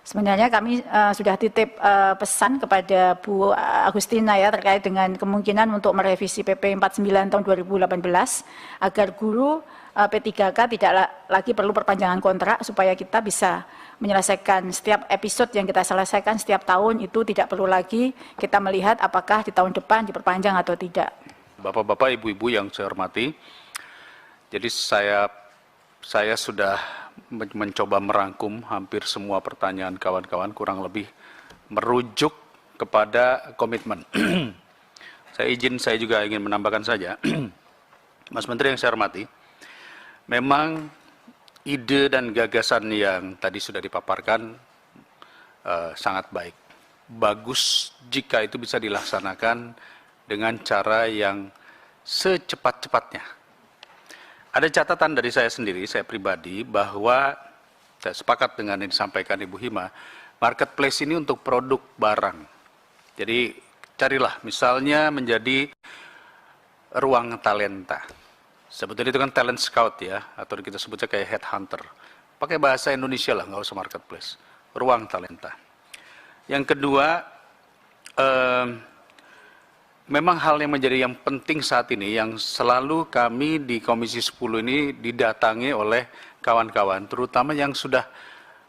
Sebenarnya kami sudah titip pesan kepada Bu Agustina ya terkait dengan kemungkinan untuk merevisi PP 49 tahun 2018 agar guru P3K tidak lagi perlu perpanjangan kontrak supaya kita bisa menyelesaikan setiap episode yang kita selesaikan setiap tahun itu tidak perlu lagi kita melihat apakah di tahun depan diperpanjang atau tidak. Bapak-bapak, ibu-ibu yang saya hormati, jadi saya sudah mencoba merangkum hampir semua pertanyaan kawan-kawan, kurang lebih merujuk kepada komitmen. Saya juga ingin menambahkan saja, Mas Menteri yang saya hormati, memang ide dan gagasan yang tadi sudah dipaparkan sangat baik. Bagus jika itu bisa dilaksanakan dengan cara yang secepat-cepatnya. Ada catatan dari saya sendiri, saya pribadi, bahwa saya sepakat dengan yang disampaikan Ibu Hima, marketplace ini untuk produk barang. Jadi carilah, misalnya menjadi ruang talenta. Sebetulnya itu kan talent scout ya, atau kita sebutnya kayak headhunter. Pakai bahasa Indonesia lah, nggak usah marketplace. Ruang talenta. Yang kedua, memang hal yang menjadi yang penting saat ini, yang selalu kami di Komisi 10 ini didatangi oleh kawan-kawan, terutama yang sudah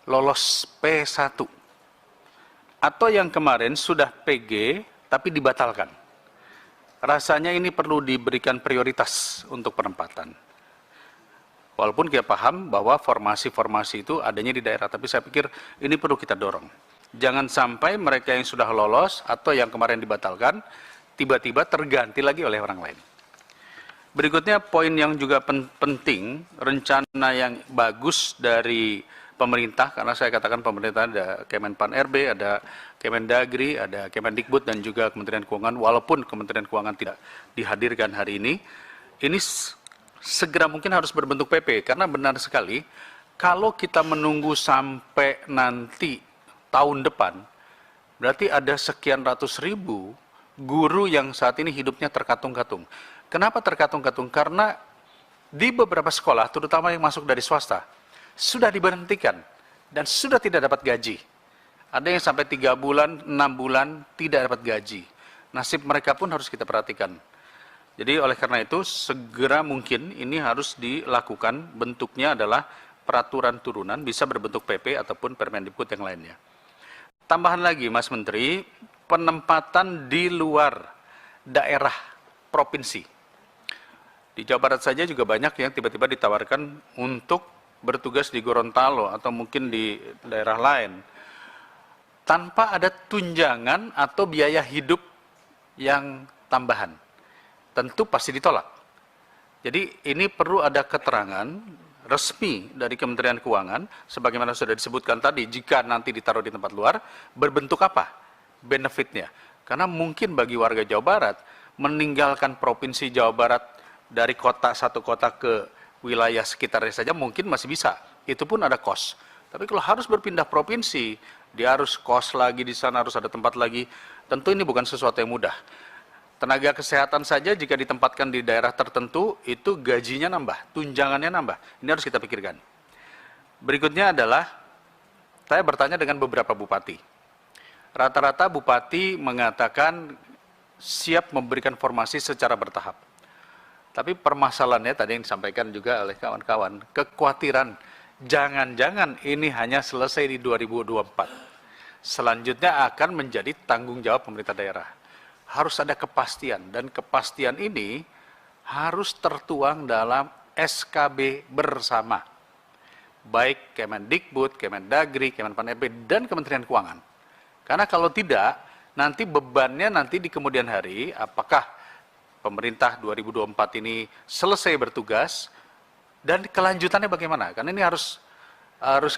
lolos P1, atau yang kemarin sudah PG, tapi dibatalkan. Rasanya ini perlu diberikan prioritas untuk penempatan. Walaupun kita paham bahwa formasi-formasi itu adanya di daerah, tapi saya pikir ini perlu kita dorong. Jangan sampai mereka yang sudah lolos atau yang kemarin dibatalkan, tiba-tiba terganti lagi oleh orang lain. Berikutnya poin yang juga penting, rencana yang bagus dari pemerintah, karena saya katakan pemerintah ada Kemenpan RB, ada Kemendagri, ada Kemendikbud, dan juga Kementerian Keuangan, walaupun Kementerian Keuangan tidak dihadirkan hari ini segera mungkin harus berbentuk PP, karena benar sekali, kalau kita menunggu sampai nanti tahun depan, berarti ada sekian ratus ribu guru yang saat ini hidupnya terkatung-katung. Kenapa terkatung-katung? Karena di beberapa sekolah, terutama yang masuk dari swasta, sudah diberhentikan dan sudah tidak dapat gaji. Ada yang sampai 3 bulan, 6 bulan tidak dapat gaji. Nasib mereka pun harus kita perhatikan. Jadi oleh karena itu, segera mungkin ini harus dilakukan, bentuknya adalah peraturan turunan, bisa berbentuk PP ataupun Permendikbud yang lainnya. Tambahan lagi, Mas Menteri, penempatan di luar daerah provinsi. Di Jawa Barat saja juga banyak yang tiba-tiba ditawarkan untuk bertugas di Gorontalo atau mungkin di daerah lain, tanpa ada tunjangan atau biaya hidup yang tambahan. Tentu pasti ditolak. Jadi ini perlu ada keterangan resmi dari Kementerian Keuangan, sebagaimana sudah disebutkan tadi, jika nanti ditaruh di tempat luar, berbentuk apa benefitnya. Karena mungkin bagi warga Jawa Barat, meninggalkan Provinsi Jawa Barat dari satu kota ke wilayah sekitarnya saja mungkin masih bisa. Itu pun ada kos. Tapi kalau harus berpindah provinsi, dia harus kos lagi di sana, harus ada tempat lagi. Tentu ini bukan sesuatu yang mudah. Tenaga kesehatan saja jika ditempatkan di daerah tertentu, itu gajinya nambah, tunjangannya nambah. Ini harus kita pikirkan. Berikutnya adalah, saya bertanya dengan beberapa bupati. Rata-rata bupati mengatakan siap memberikan formasi secara bertahap. Tapi permasalahannya tadi yang disampaikan juga oleh kawan-kawan, kekhawatiran jangan-jangan ini hanya selesai di 2024. Selanjutnya akan menjadi tanggung jawab pemerintah daerah. Harus ada kepastian, dan kepastian ini harus tertuang dalam SKB bersama. Baik Kemendikbud, Kemendagri, Kemenpan RB, dan Kementerian Keuangan. Karena kalau tidak, nanti bebannya nanti di kemudian hari, apakah pemerintah 2024 ini selesai bertugas, dan kelanjutannya bagaimana? Karena ini harus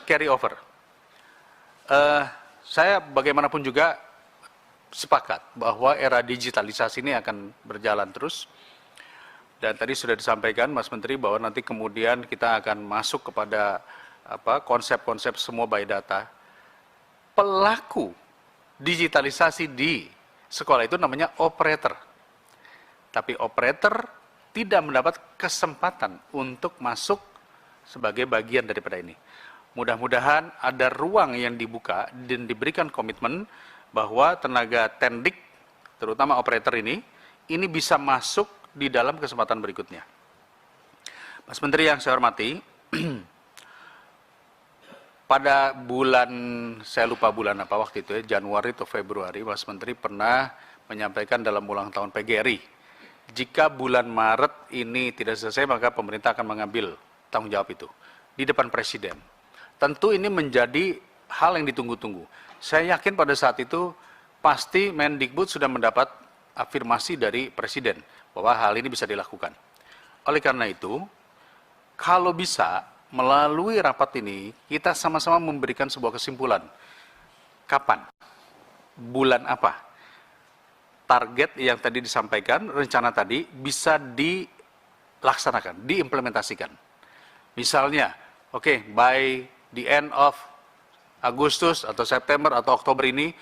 carry over. Saya bagaimanapun juga sepakat bahwa era digitalisasi ini akan berjalan terus. Dan tadi sudah disampaikan Mas Menteri bahwa nanti kemudian kita akan masuk kepada konsep-konsep semua by data. Pelaku digitalisasi di sekolah itu namanya operator. Tapi operator tidak mendapat kesempatan untuk masuk sebagai bagian daripada ini. Mudah-mudahan ada ruang yang dibuka dan diberikan komitmen bahwa tenaga tendik, terutama operator ini bisa masuk di dalam kesempatan berikutnya. Mas Menteri yang saya hormati, pada bulan, saya lupa bulan apa waktu itu ya, Januari atau Februari, Mas Menteri pernah menyampaikan dalam ulang tahun PGRI, jika bulan Maret ini tidak selesai, maka pemerintah akan mengambil tanggung jawab itu di depan Presiden. Tentu ini menjadi hal yang ditunggu-tunggu. Saya yakin pada saat itu pasti Mendikbud sudah mendapat afirmasi dari Presiden bahwa hal ini bisa dilakukan. Oleh karena itu, kalau bisa melalui rapat ini kita sama-sama memberikan sebuah kesimpulan. Kapan? Bulan apa? Target yang tadi disampaikan, rencana tadi bisa dilaksanakan, diimplementasikan. Misalnya, by the end of Agustus atau September atau Oktober ini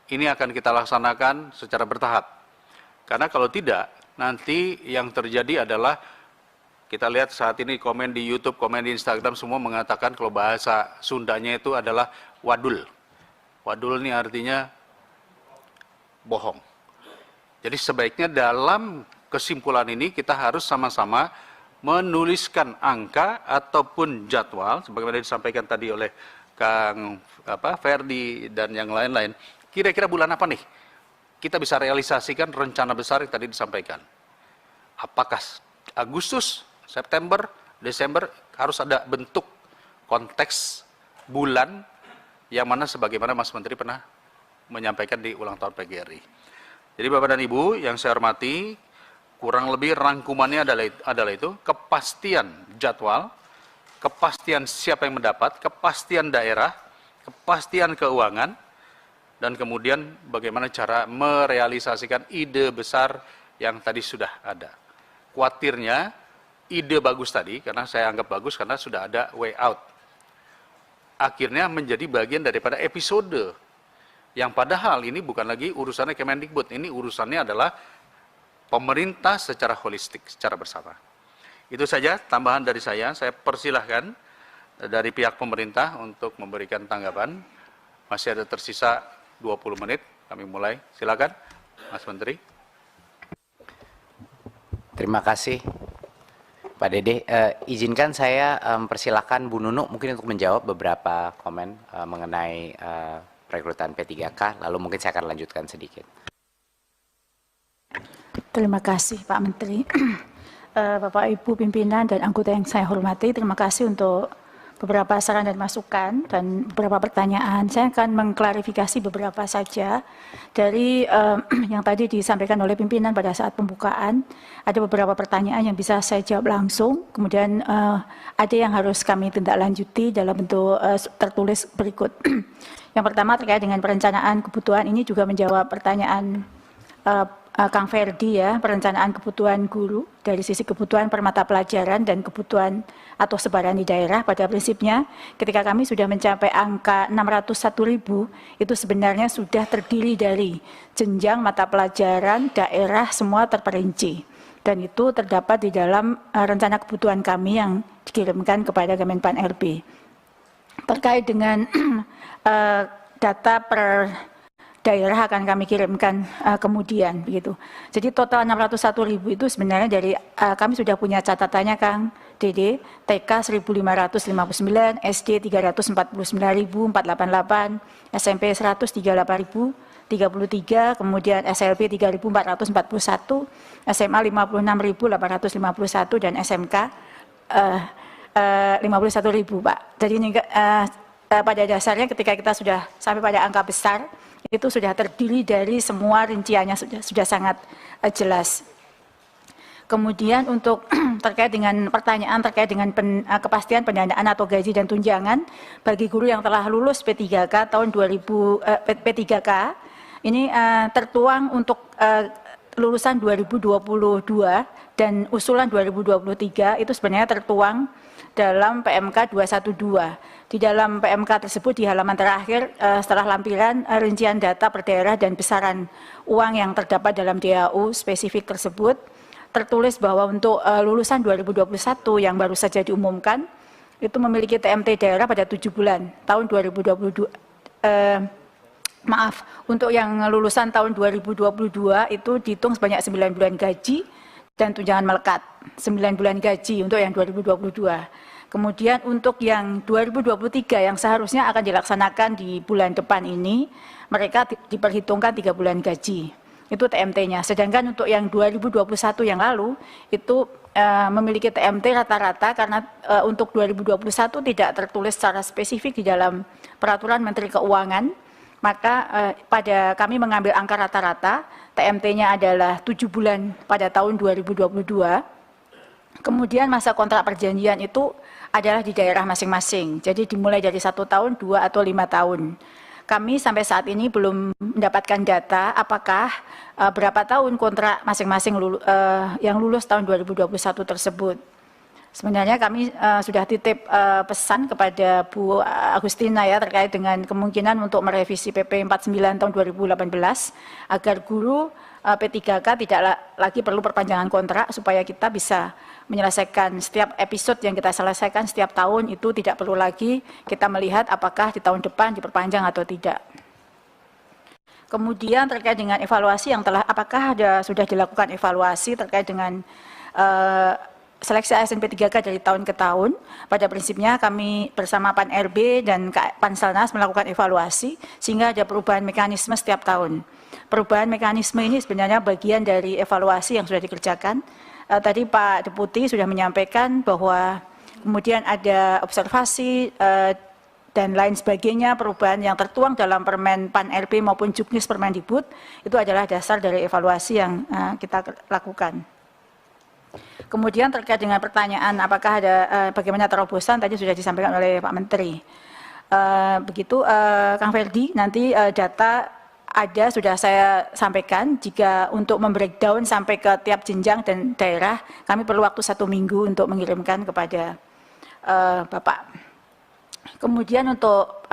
akan kita laksanakan secara bertahap. Karena kalau tidak, nanti yang terjadi adalah, kita lihat saat ini komen di YouTube, komen di Instagram, semua mengatakan kalau bahasa Sundanya itu adalah wadul. Wadul ini artinya bohong. Jadi sebaiknya dalam kesimpulan ini kita harus sama-sama menuliskan angka ataupun jadwal, sebagaimana disampaikan tadi oleh Kang Ferdi dan yang lain-lain. Kira-kira bulan apa nih kita bisa realisasikan rencana besar yang tadi disampaikan? Apakah Agustus, September, Desember, harus ada bentuk konteks bulan yang mana sebagaimana Mas Menteri pernah menyampaikan di ulang tahun PGRI. Jadi Bapak dan Ibu yang saya hormati, kurang lebih rangkumannya adalah itu, kepastian jadwal, kepastian siapa yang mendapat, kepastian daerah, kepastian keuangan, dan kemudian bagaimana cara merealisasikan ide besar yang tadi sudah ada. Khawatirnya ide bagus tadi, karena saya anggap bagus karena sudah ada way out, akhirnya menjadi bagian daripada episode yang padahal ini bukan lagi urusannya Kemendikbud, ini urusannya adalah pemerintah secara holistik, secara bersama. Itu saja tambahan dari saya persilahkan dari pihak pemerintah untuk memberikan tanggapan. Masih ada tersisa 20 menit, kami mulai. Silakan, Mas Menteri. Terima kasih, Pak Dede. Izinkan saya persilakan Bu Nunu mungkin untuk menjawab beberapa komen mengenai rekrutan P3K, lalu mungkin saya akan lanjutkan sedikit. Terima kasih Pak Menteri. Bapak Ibu pimpinan dan anggota yang saya hormati, terima kasih untuk beberapa saran dan masukan dan beberapa pertanyaan. Saya akan mengklarifikasi beberapa saja dari yang tadi disampaikan oleh pimpinan pada saat pembukaan. Ada beberapa pertanyaan yang bisa saya jawab langsung, kemudian ada yang harus kami tindaklanjuti dalam bentuk tertulis berikut. Yang pertama terkait dengan perencanaan kebutuhan, ini juga menjawab pertanyaan Kang Ferdi ya, perencanaan kebutuhan guru dari sisi kebutuhan per mata pelajaran dan kebutuhan atau sebaran di daerah. Pada prinsipnya ketika kami sudah mencapai angka 601.000, itu sebenarnya sudah terdiri dari jenjang mata pelajaran, daerah, semua terperinci. Dan itu terdapat di dalam rencana kebutuhan kami yang dikirimkan kepada Kemenpan RB. Terkait dengan data per daerah akan kami kirimkan kemudian begitu. Jadi total 601.000 itu sebenarnya dari kami sudah punya catatannya Kang Dede, TK 1.559, SD 349.488, SMP 138.033, kemudian SLB 3.441, SMA 56.851 dan SMK 51.000 Pak. Jadi pada dasarnya ketika kita sudah sampai pada angka besar, itu sudah terdiri dari semua rinciannya sudah sangat jelas. Kemudian untuk terkait dengan pertanyaan terkait dengan kepastian pendanaan atau gaji dan tunjangan bagi guru yang telah lulus P3K tahun 2000 ini tertuang untuk lulusan 2022 dan usulan 2023 itu sebenarnya tertuang dalam PMK 212. Di dalam PMK tersebut di halaman terakhir setelah lampiran rincian data per daerah dan besaran uang yang terdapat dalam DAU spesifik tersebut, tertulis bahwa untuk lulusan 2021 yang baru saja diumumkan, itu memiliki TMT daerah pada 7 bulan tahun 2022. Untuk yang lulusan tahun 2022 itu dihitung sebanyak 9 bulan gaji dan tunjangan melekat, 9 bulan gaji untuk yang 2022. Kemudian untuk yang 2023 yang seharusnya akan dilaksanakan di bulan depan ini, mereka diperhitungkan 3 bulan gaji. Itu TMT-nya. Sedangkan untuk yang 2021 yang lalu, itu memiliki TMT rata-rata karena untuk 2021 tidak tertulis secara spesifik di dalam Peraturan Menteri Keuangan, maka pada kami mengambil angka rata-rata, TMT-nya adalah 7 bulan pada tahun 2022. Kemudian masa kontrak perjanjian itu adalah di daerah masing-masing. Jadi dimulai dari 1 tahun, 2 atau 5 tahun. Kami sampai saat ini belum mendapatkan data apakah berapa tahun kontrak masing-masing yang lulus tahun 2021 tersebut. Sebenarnya kami sudah titip pesan kepada Bu Agustina ya terkait dengan kemungkinan untuk merevisi PP 49 tahun 2018 agar guru P3K tidak lagi perlu perpanjangan kontrak supaya kita bisa menyelesaikan setiap episode yang kita selesaikan setiap tahun itu tidak perlu lagi kita melihat apakah di tahun depan diperpanjang atau tidak. Kemudian terkait dengan evaluasi yang apakah sudah dilakukan evaluasi terkait dengan seleksi ASN P3K dari tahun ke tahun. Pada prinsipnya kami bersama PAN-RB dan Panselnas melakukan evaluasi sehingga ada perubahan mekanisme setiap tahun. Perubahan mekanisme ini sebenarnya bagian dari evaluasi yang sudah dikerjakan. Tadi Pak Deputi sudah menyampaikan bahwa kemudian ada observasi dan lain sebagainya, perubahan yang tertuang dalam Permen PAN-RB maupun Juknis Permendikbud itu adalah dasar dari evaluasi yang kita lakukan. Kemudian terkait dengan pertanyaan apakah ada bagaimana terobosan tadi sudah disampaikan oleh Pak Menteri. Begitu Kang Ferdi, nanti data ada sudah saya sampaikan jika untuk membreakdown sampai ke tiap jenjang dan daerah kami perlu waktu 1 minggu untuk mengirimkan kepada Bapak. Kemudian untuk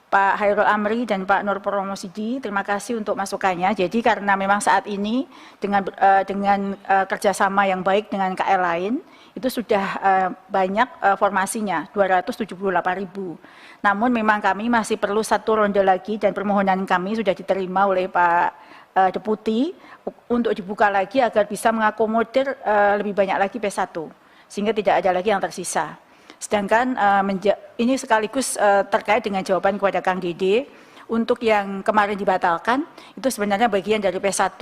Pak Hairul Amri dan Pak Nur Promosidi, terima kasih untuk masukannya. Jadi karena memang saat ini dengan kerjasama yang baik dengan KL lain, itu sudah banyak formasinya, 278.000. Namun memang kami masih perlu 1 ronde lagi dan permohonan kami sudah diterima oleh Pak Deputi untuk dibuka lagi agar bisa mengakomodir lebih banyak lagi P1, sehingga tidak ada lagi yang tersisa. Sedangkan ini sekaligus terkait dengan jawaban kepada Kang Dede, untuk yang kemarin dibatalkan, itu sebenarnya bagian dari P1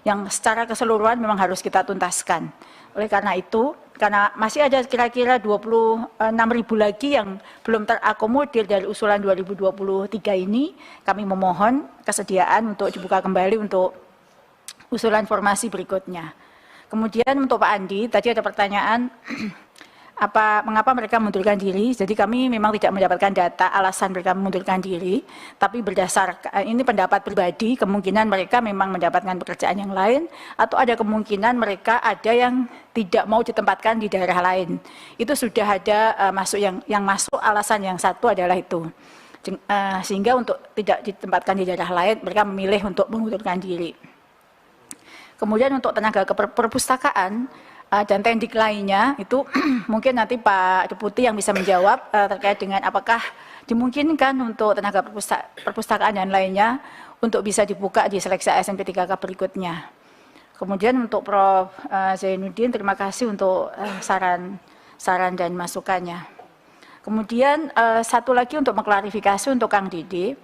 yang secara keseluruhan memang harus kita tuntaskan. Oleh karena itu, karena masih ada kira-kira 26.000 lagi yang belum terakomodir dari usulan 2023 ini, kami memohon kesediaan untuk dibuka kembali untuk usulan formasi berikutnya. Kemudian untuk Pak Andi, tadi ada pertanyaan, mengapa mereka mengundurkan diri. Jadi kami memang tidak mendapatkan data alasan mereka mengundurkan diri, tapi berdasarkan ini pendapat pribadi, kemungkinan mereka memang mendapatkan pekerjaan yang lain, atau ada kemungkinan mereka ada yang tidak mau ditempatkan di daerah lain. Itu sudah ada masuk yang masuk alasan yang satu adalah itu. Sehingga untuk tidak ditempatkan di daerah lain, mereka memilih untuk mengundurkan diri. Kemudian untuk tenaga perpustakaan dan tendik lainnya itu mungkin nanti Pak Deputi yang bisa menjawab terkait dengan apakah dimungkinkan untuk tenaga perpustakaan dan lainnya untuk bisa dibuka di seleksi ASN P3K berikutnya. Kemudian untuk Prof. Zainuddin, terima kasih untuk saran dan masukannya. Kemudian satu lagi untuk mengklarifikasi untuk Kang Dede,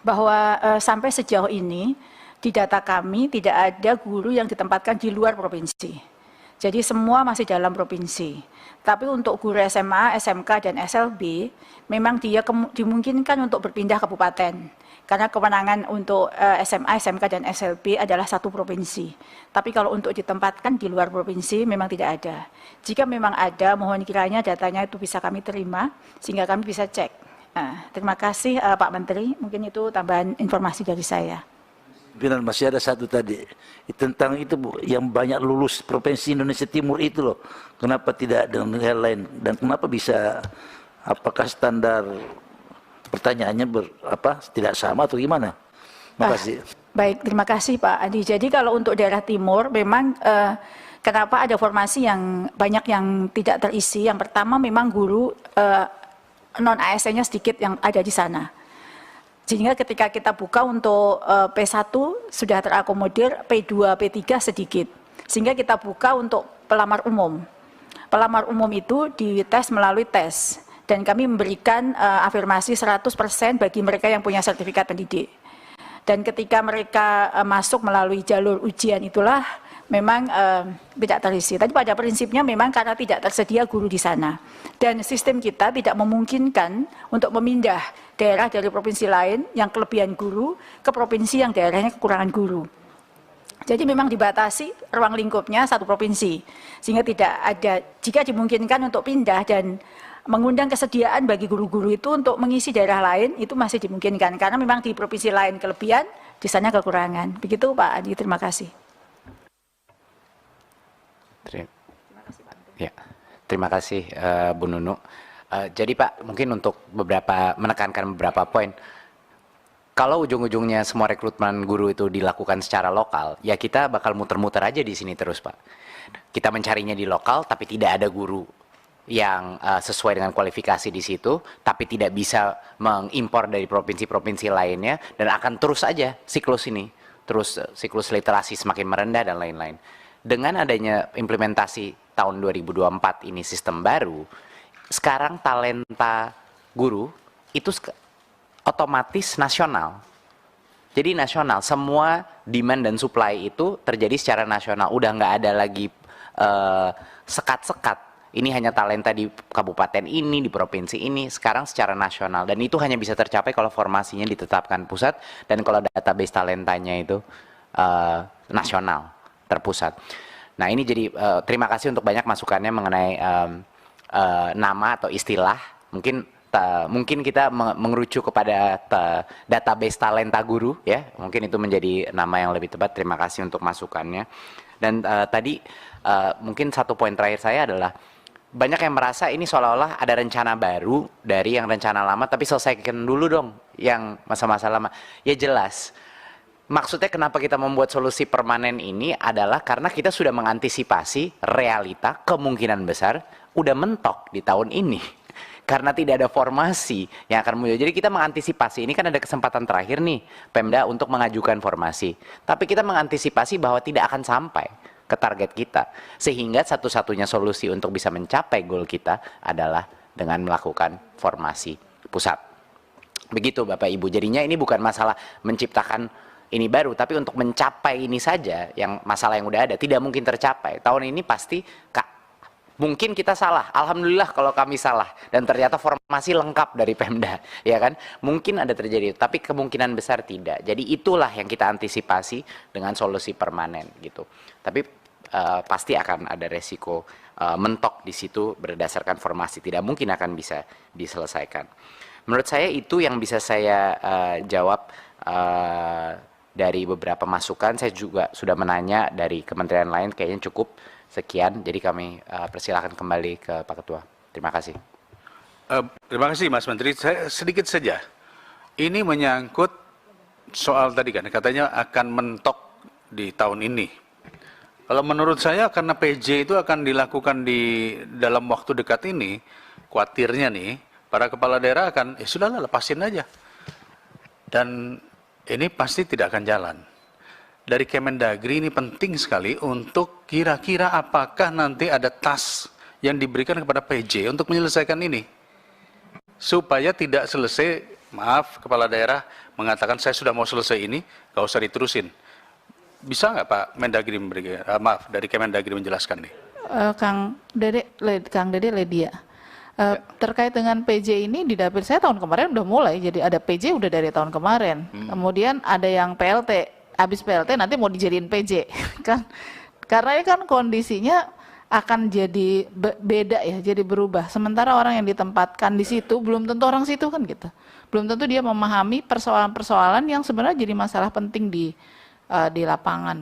bahwa sampai sejauh ini di data kami tidak ada guru yang ditempatkan di luar provinsi. Jadi semua masih dalam provinsi. Tapi untuk guru SMA, SMK, dan SLB, memang dia dimungkinkan untuk berpindah kabupaten. Karena kewenangan untuk SMA, SMK, dan SLB adalah satu provinsi. Tapi kalau untuk ditempatkan di luar provinsi, memang tidak ada. Jika memang ada, mohon kiranya datanya itu bisa kami terima, sehingga kami bisa cek. Terima kasih Pak Menteri, mungkin itu tambahan informasi dari saya. Pimpinan masih ada satu tadi tentang itu Bu, yang banyak lulus provinsi Indonesia Timur itu loh. Kenapa tidak dengan hal lain dan kenapa bisa apakah standar pertanyaannya tidak sama atau gimana? Makasih. Baik, terima kasih Pak Adi. Jadi kalau untuk daerah timur memang kenapa ada formasi yang banyak yang tidak terisi? Yang pertama memang guru non ASN-nya sedikit yang ada di sana. Sehingga ketika kita buka untuk P1 sudah terakomodir, P2, P3 sedikit. Sehingga kita buka untuk pelamar umum. Pelamar umum itu dites melalui tes. Dan kami memberikan afirmasi 100% bagi mereka yang punya sertifikat pendidik. Dan ketika mereka masuk melalui jalur ujian itulah memang tidak terisi. Tapi pada prinsipnya memang karena tidak tersedia guru di sana. Dan sistem kita tidak memungkinkan untuk memindah daerah dari provinsi lain yang kelebihan guru ke provinsi yang daerahnya kekurangan guru. Jadi memang dibatasi ruang lingkupnya satu provinsi. Sehingga tidak ada, jika dimungkinkan untuk pindah dan mengundang kesediaan bagi guru-guru itu untuk mengisi daerah lain, itu masih dimungkinkan. Karena memang di provinsi lain kelebihan, di sana kekurangan. Begitu Pak Adi, terima kasih. Terima kasih Bu Nunu. Jadi Pak, mungkin untuk menekankan beberapa poin. Kalau ujung-ujungnya semua rekrutmen guru itu dilakukan secara lokal, ya kita bakal muter-muter aja di sini terus Pak. Kita mencarinya di lokal, tapi tidak ada guru yang sesuai dengan kualifikasi di situ, tapi tidak bisa mengimpor dari provinsi-provinsi lainnya, dan akan terus aja siklus ini, terus siklus literasi semakin merendah dan lain-lain. Dengan adanya implementasi tahun 2024 ini sistem baru, sekarang talenta guru itu otomatis nasional. Jadi nasional, semua demand dan supply itu terjadi secara nasional. Udah nggak ada lagi sekat-sekat. Ini hanya talenta di kabupaten ini, di provinsi ini, sekarang secara nasional. Dan itu hanya bisa tercapai kalau formasinya ditetapkan pusat dan kalau database talentanya itu nasional, terpusat. Nah ini jadi terima kasih untuk banyak masukannya mengenai nama atau istilah. Mungkin kita mengerucut kepada database talenta guru, ya. Mungkin itu menjadi nama yang lebih tepat. Terima kasih untuk masukannya. Dan tadi mungkin satu poin terakhir saya adalah banyak yang merasa ini seolah-olah ada rencana baru dari yang rencana lama, tapi selesaikan dulu dong yang masa-masa lama. Ya jelas. Maksudnya kenapa kita membuat solusi permanen ini adalah karena kita sudah mengantisipasi realita kemungkinan besar udah mentok di tahun ini. Karena tidak ada formasi yang akan muncul. Jadi kita mengantisipasi, ini kan ada kesempatan terakhir nih Pemda untuk mengajukan formasi. Tapi kita mengantisipasi bahwa tidak akan sampai ke target kita. Sehingga satu-satunya solusi untuk bisa mencapai goal kita adalah dengan melakukan formasi pusat. Begitu Bapak Ibu. Jadinya ini bukan masalah menciptakan ini baru, tapi untuk mencapai ini saja, yang masalah yang udah ada, tidak mungkin tercapai. Tahun ini pasti, mungkin kita salah. Alhamdulillah kalau kami salah. Dan ternyata formasi lengkap dari Pemda. Ya kan? Mungkin ada terjadi, tapi kemungkinan besar tidak. Jadi itulah yang kita antisipasi dengan solusi permanen gitu. Tapi pasti akan ada resiko mentok di situ berdasarkan formasi. Tidak mungkin akan bisa diselesaikan. Menurut saya itu yang bisa saya jawab dari beberapa masukan. Saya juga sudah menanya dari kementerian lain, kayaknya cukup sekian. Jadi kami persilakan kembali ke Pak Ketua. Terima kasih. Terima kasih Mas Menteri. Saya sedikit saja. Ini menyangkut soal tadi kan, katanya akan mentok di tahun ini. Kalau menurut saya karena PJ itu akan dilakukan di dalam waktu dekat ini, khawatirnya nih, para kepala daerah akan, sudahlah lepasin aja. Dan ini pasti tidak akan jalan. Dari Kemendagri ini penting sekali untuk kira-kira apakah nanti ada task yang diberikan kepada PJ untuk menyelesaikan ini. Supaya tidak selesai, maaf kepala daerah mengatakan saya sudah mau selesai ini, gak usah diterusin. Bisa nggak Pak Mendagri memberikan, dari Kemendagri menjelaskan nih? Kang Dede Ledia. Terkait dengan PJ ini di dapil saya tahun kemarin udah mulai, jadi ada PJ udah dari tahun kemarin. Kemudian ada yang PLT, habis PLT nanti mau dijadiin PJ kan? Karena ini kan kondisinya akan jadi beda ya, jadi berubah. Sementara orang yang ditempatkan di situ belum tentu orang situ kan gitu. Belum tentu dia memahami persoalan-persoalan yang sebenarnya jadi masalah penting di di lapangan.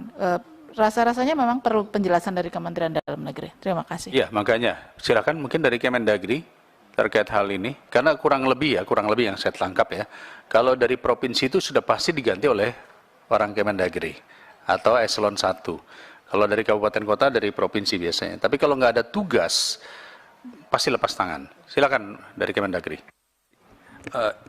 Rasa-rasanya memang perlu penjelasan dari Kementerian Dalam Negeri. Terima kasih. Ya, makanya silakan mungkin dari Kemendagri terkait hal ini, karena kurang lebih yang saya tangkap ya, kalau dari provinsi itu sudah pasti diganti oleh orang Kemendagri atau eselon 1. Kalau dari kabupaten kota dari provinsi biasanya. Tapi kalau nggak ada tugas, pasti lepas tangan. Silakan dari Kemendagri.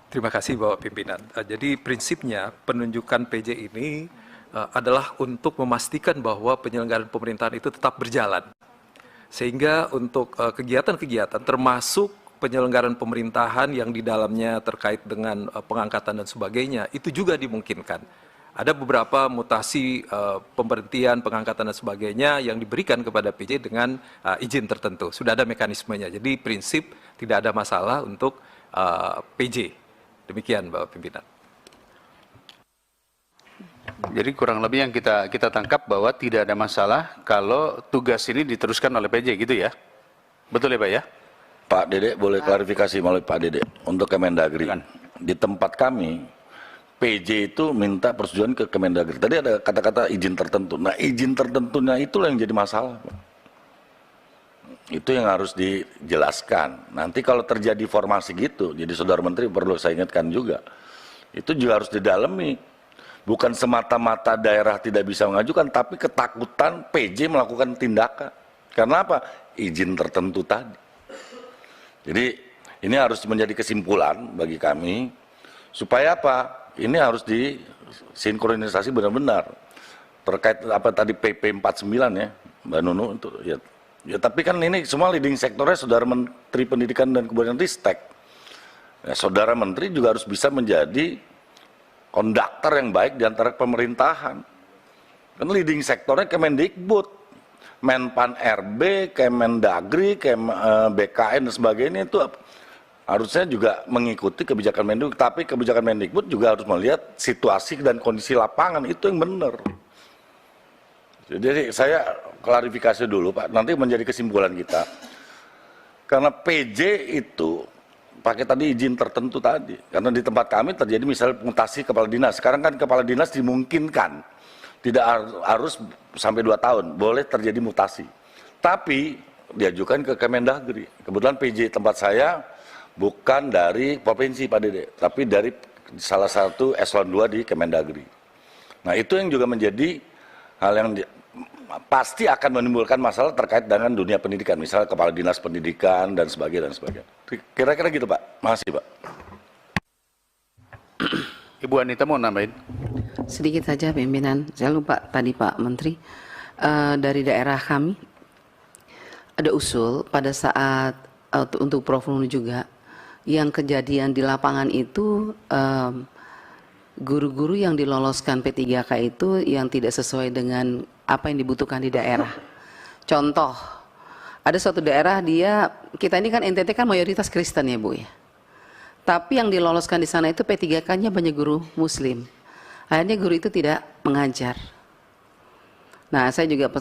Terima kasih Bapak Pimpinan. Jadi prinsipnya penunjukan PJ ini adalah untuk memastikan bahwa penyelenggaraan pemerintahan itu tetap berjalan. Sehingga untuk kegiatan-kegiatan termasuk penyelenggaraan pemerintahan yang di dalamnya terkait dengan pengangkatan dan sebagainya, itu juga dimungkinkan. Ada beberapa mutasi pemberhentian, pengangkatan dan sebagainya yang diberikan kepada PJ dengan izin tertentu. Sudah ada mekanismenya. Jadi prinsip tidak ada masalah untuk PJ. Demikian Bapak Pimpinan. Jadi kurang lebih yang kita tangkap bahwa tidak ada masalah kalau tugas ini diteruskan oleh PJ gitu ya. Betul ya Pak ya? Pak Dede boleh klarifikasi melalui Pak Dede untuk Kemendagri. Di tempat kami PJ itu minta persetujuan ke Kemendagri. Tadi ada kata-kata izin tertentu. Nah, izin tertentunya itulah yang jadi masalah, Pak. Itu yang harus dijelaskan. Nanti kalau terjadi formasi gitu, jadi Saudara Menteri perlu saya ingatkan juga. Itu juga harus didalami. Bukan semata-mata daerah tidak bisa mengajukan, tapi ketakutan PJ melakukan tindakan. Karena apa? Izin tertentu tadi. Jadi ini harus menjadi kesimpulan bagi kami, supaya apa? Ini harus disinkronisasi benar-benar. Terkait apa tadi PP 49 ya, Mbak Nunu, itu ya tapi kan ini semua leading sektornya Saudara Menteri Pendidikan dan Kebudayaan Ristek. Ya, Saudara Menteri juga harus bisa menjadi konduktor yang baik di antara pemerintahan. Kan leading sektornya Kemendikbud, Menpan RB, Kemendagri, BKN dan sebagainya itu harusnya juga mengikuti kebijakan Mendikbud, tapi kebijakan Mendikbud juga harus melihat situasi dan kondisi lapangan, itu yang benar. Jadi saya klarifikasi dulu Pak, nanti menjadi kesimpulan kita. Karena PJ itu pakai tadi izin tertentu tadi, karena di tempat kami terjadi misalnya mutasi kepala dinas. Sekarang kan kepala dinas dimungkinkan tidak harus sampai 2 tahun, boleh terjadi mutasi. Tapi diajukan ke Kemendagri. Kebetulan PJ tempat saya bukan dari provinsi Pak Dede, tapi dari salah satu eselon 2 di Kemendagri. Nah itu yang juga menjadi hal yang pasti akan menimbulkan masalah terkait dengan dunia pendidikan, misalnya kepala dinas pendidikan dan sebagainya dan sebagainya. Kira-kira gitu Pak. Makasih Pak. Ibu Anita mau nambahin? Sedikit saja pimpinan, saya lupa tadi Pak Menteri, dari daerah kami ada usul pada saat untuk Prof. Nunu juga, yang kejadian di lapangan itu guru-guru yang diloloskan P3K itu yang tidak sesuai dengan apa yang dibutuhkan di daerah. Contoh, ada suatu daerah kita ini kan NTT kan mayoritas Kristen ya Bu ya. Tapi yang diloloskan di sana itu P3K-nya banyak guru Muslim. Akhirnya guru itu tidak mengajar. Nah, saya juga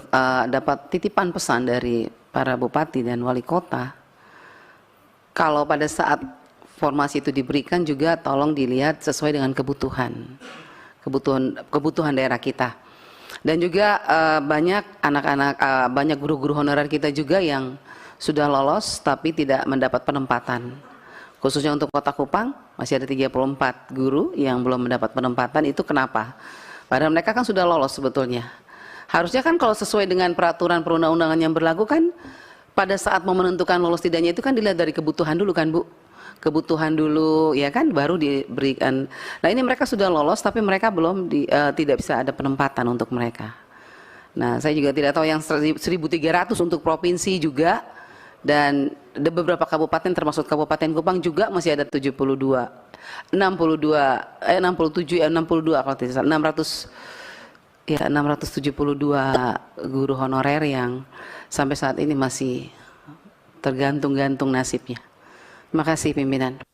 dapat titipan pesan dari para bupati dan wali kota. Kalau pada saat formasi itu diberikan juga tolong dilihat sesuai dengan kebutuhan daerah kita. Dan juga banyak anak-anak, banyak guru-guru honorer kita juga yang sudah lolos tapi tidak mendapat penempatan. Khususnya untuk Kota Kupang masih ada 34 guru yang belum mendapat penempatan. Itu kenapa? Padahal mereka kan sudah lolos sebetulnya. Harusnya kan kalau sesuai dengan peraturan perundang-undangan yang berlaku kan pada saat mau menentukan lolos tidaknya itu kan dilihat dari kebutuhan dulu kan Bu. Kebutuhan dulu ya kan baru diberikan. Nah ini mereka sudah lolos tapi mereka belum tidak bisa ada penempatan untuk mereka. Nah saya juga tidak tahu yang 1.300 untuk provinsi juga, dan ada beberapa kabupaten termasuk Kabupaten Kupang juga masih ada 62 kalau tidak salah 672 guru honorer yang sampai saat ini masih tergantung-gantung nasibnya. Terima kasih pimpinan.